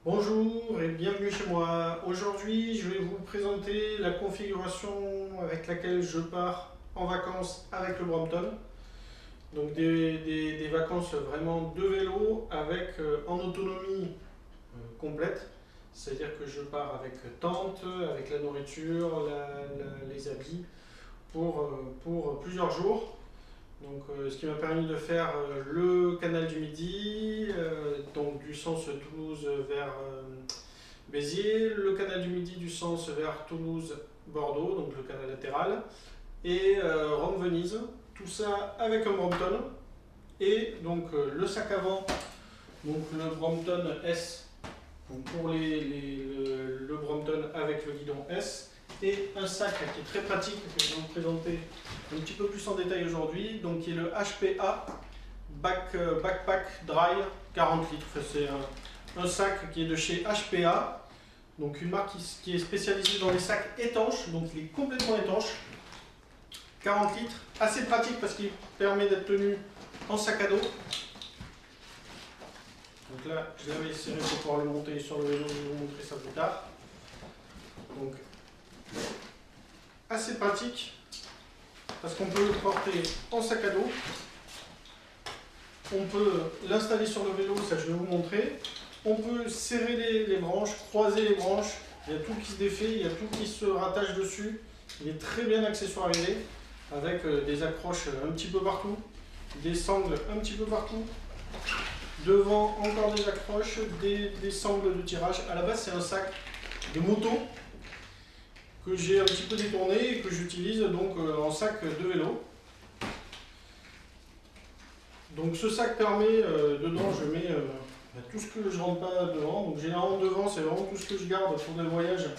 Bonjour et bienvenue chez moi. Aujourd'hui, je vais vous présenter la configuration avec laquelle je pars en vacances avec le Brompton. Donc des vacances vraiment de vélo avec en autonomie complète. C'est-à-dire que je pars avec tente, avec la nourriture, les habits pour plusieurs jours. Donc, ce qui m'a permis de faire le canal du Midi, donc du sens Toulouse vers Béziers, le canal du Midi du sens vers Toulouse-Bordeaux, donc le canal latéral, et Rome-Venise, tout ça avec un Brompton, et donc le sac avant, donc le Brompton S, donc pour le Brompton avec le guidon S, et un sac qui est très pratique, que je vais vous présenter un petit peu plus en détail aujourd'hui, donc qui est le HPA Backpack Dry 40 litres. Enfin, c'est un sac qui est de chez HPA, donc une marque qui est spécialisée dans les sacs étanches, donc il est complètement étanche. 40 litres, assez pratique parce qu'il permet d'être tenu en sac à dos. Donc là, je l'avais serré pour pouvoir le monter sur le vélo, je vais vous montrer ça plus tard. Donc, assez pratique parce qu'on peut le porter en sac à dos, on peut l'installer sur le vélo, ça je vais vous montrer, on peut serrer les branches, croiser les branches, il y a tout qui se défait, il y a tout qui se rattache dessus, il est très bien accessoirisé avec des accroches un petit peu partout, des sangles un petit peu partout, devant encore des accroches, des sangles de tirage. À la base c'est un sac de moto que j'ai un petit peu détourné et que j'utilise donc en sac de vélo. Donc ce sac permet, dedans je mets tout ce que je ne rentre pas devant. Donc généralement devant c'est vraiment tout ce que je garde pour des voyages,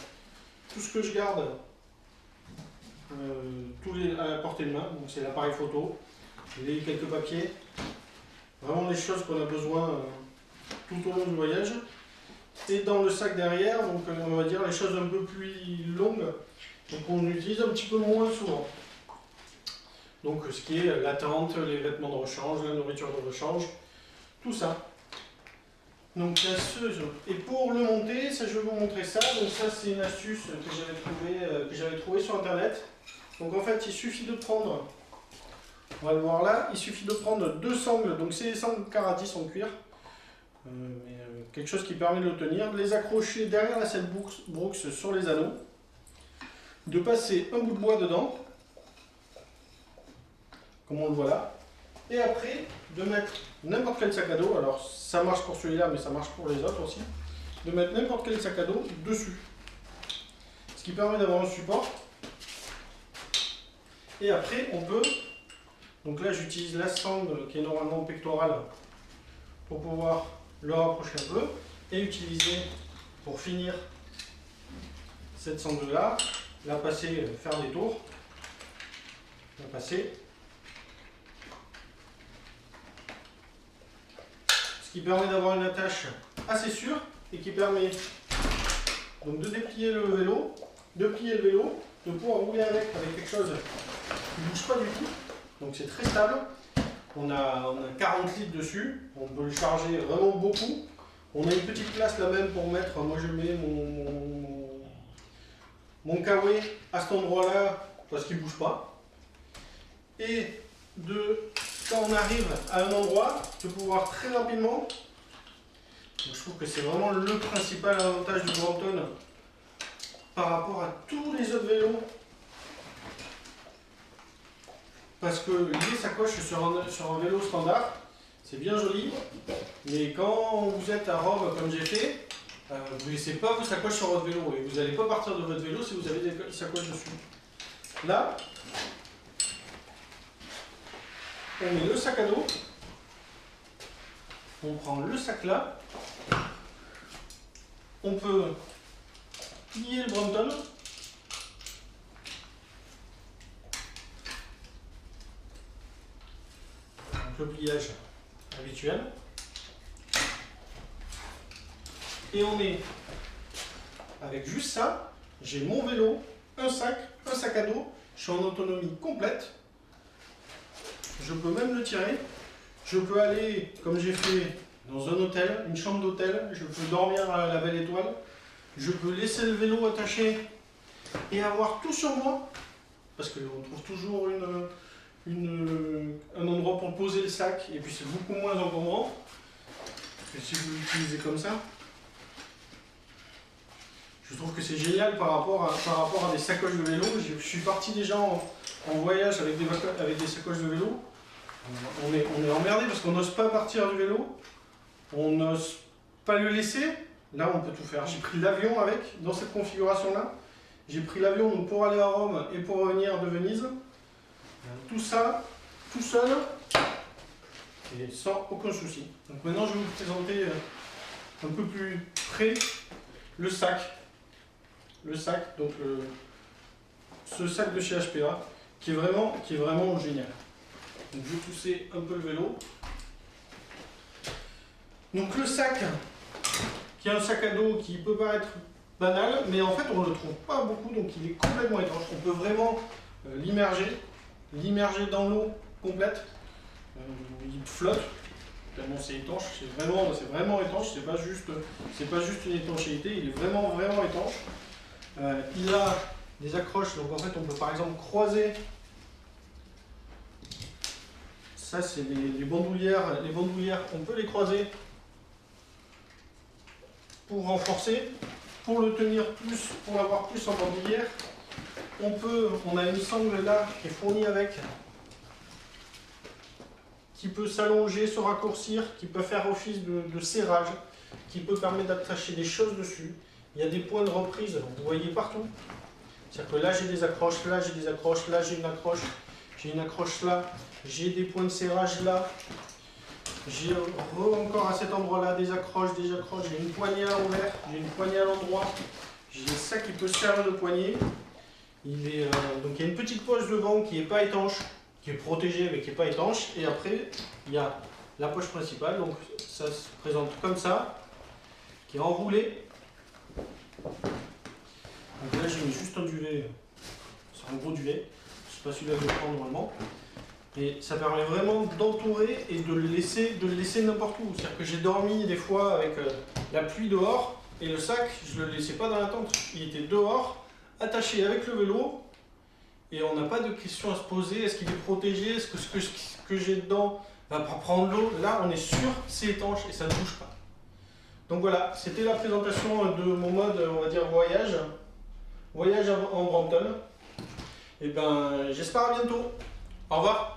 tout ce que je garde à la portée de main. Donc c'est l'appareil photo, les quelques papiers, vraiment les choses qu'on a besoin tout au long du voyage. Et dans le sac derrière, donc on va dire les choses un peu plus longues, donc on utilise un petit peu moins souvent. Donc ce qui est la tente, les vêtements de rechange, la nourriture de rechange, tout ça. Donc et pour le monter, ça je vais vous montrer ça. Donc ça c'est une astuce que j'avais trouvé sur internet. Donc en fait il suffit de prendre, on va le voir là, il suffit de prendre deux sangles, donc c'est des sangles Caratis en cuir. Quelque chose qui permet de le tenir, de les accrocher derrière la selle Brooks sur les anneaux, de passer un bout de bois dedans, comme on le voit là, et après de mettre n'importe quel sac à dos, alors ça marche pour celui-là mais ça marche pour les autres aussi, de mettre n'importe quel sac à dos dessus, ce qui permet d'avoir un support. Et après on peut, donc là j'utilise la sangle qui est normalement pectorale pour pouvoir le rapprocher un peu et utiliser pour finir cette sangle là, la passer, faire des tours, la passer, ce qui permet d'avoir une attache assez sûre et qui permet donc de déplier le vélo, de plier le vélo, de pouvoir rouler avec quelque chose qui ne bouge pas du tout, donc c'est très stable. On a 40 litres dessus, on peut le charger vraiment beaucoup. On a une petite place là même pour mettre, moi je mets mon kawaii à cet endroit là parce qu'il ne bouge pas. Et quand on arrive à un endroit, de pouvoir très rapidement, donc je trouve que c'est vraiment le principal avantage du Brompton par rapport à tous les autres vélos. Parce que les sacoches sur un vélo standard, c'est bien joli, mais quand vous êtes à Rome comme j'ai fait, vous ne laissez pas vos sacoches sur votre vélo et vous n'allez pas partir de votre vélo si vous avez des sacoches dessus. Là, on met le sac à dos, on prend le sac là, on peut plier le Brompton. Le pliage habituel, et on est avec juste ça, j'ai mon vélo, un sac à dos, je suis en autonomie complète, je peux même le tirer, je peux aller comme j'ai fait dans un hôtel, une chambre d'hôtel, je peux dormir à la belle étoile, je peux laisser le vélo attaché et avoir tout sur moi, parce qu'on trouve toujours un endroit pour poser le sac, et puis c'est beaucoup moins encombrant que si vous l'utilisez comme ça. Je trouve que c'est génial par rapport à des sacoches de vélo. Je suis parti déjà en voyage avec des sacoches de vélo. On est emmerdé parce qu'on n'ose pas partir du vélo, on n'ose pas le laisser. Là, on peut tout faire. J'ai pris l'avion avec, dans cette configuration-là. J'ai pris l'avion pour aller à Rome et pour revenir de Venise. Tout ça, tout seul, et sans aucun souci. Donc maintenant, je vais vous présenter un peu plus près le sac. Le sac, donc ce sac de chez HPA, qui est vraiment génial. Donc je vais pousser un peu le vélo. Donc le sac, qui est un sac à dos qui peut paraître banal, mais en fait on ne le trouve pas beaucoup, donc il est complètement étanche. On peut vraiment l'immerger dans l'eau complète. Il flotte, tellement c'est étanche, c'est vraiment étanche, c'est pas juste une étanchéité, il est vraiment étanche. Il a des accroches, donc en fait on peut par exemple croiser. Ça c'est les bandoulières. Les bandoulières, on peut les croiser pour renforcer, pour le tenir plus, pour l'avoir plus en bandoulière. On a une sangle là qui est fournie avec, qui peut s'allonger, se raccourcir, qui peut faire office de serrage, qui peut permettre d'attacher des choses dessus. Il y a des points de reprise, vous voyez partout. C'est-à-dire que là j'ai des accroches, là j'ai des accroches, là j'ai une accroche là, j'ai des points de serrage là, j'ai encore à cet endroit-là des accroches, j'ai une poignée à l'envers, j'ai une poignée à l'endroit, j'ai ça qui peut servir de poignée. Donc il y a une petite poche devant qui n'est pas étanche, qui est protégée mais qui n'est pas étanche, et après il y a la poche principale, donc ça se présente comme ça, qui est enroulée. Donc là j'ai mis juste un duvet, c'est un gros duvet, je ne sais pas celui-là que je prends normalement. Et ça permet vraiment d'entourer et de le laisser n'importe où. C'est-à-dire que j'ai dormi des fois avec la pluie dehors, et le sac, je ne le laissais pas dans la tente. Il était dehors, attaché avec le vélo, et on n'a pas de question à se poser. Est-ce qu'il est protégé? Est-ce que ce que j'ai dedans va pas prendre l'eau? Là, on est sûr, c'est étanche et ça ne bouge pas. Donc voilà, c'était la présentation de mon mode, on va dire, voyage en Brompton. Et ben, j'espère à bientôt. Au revoir.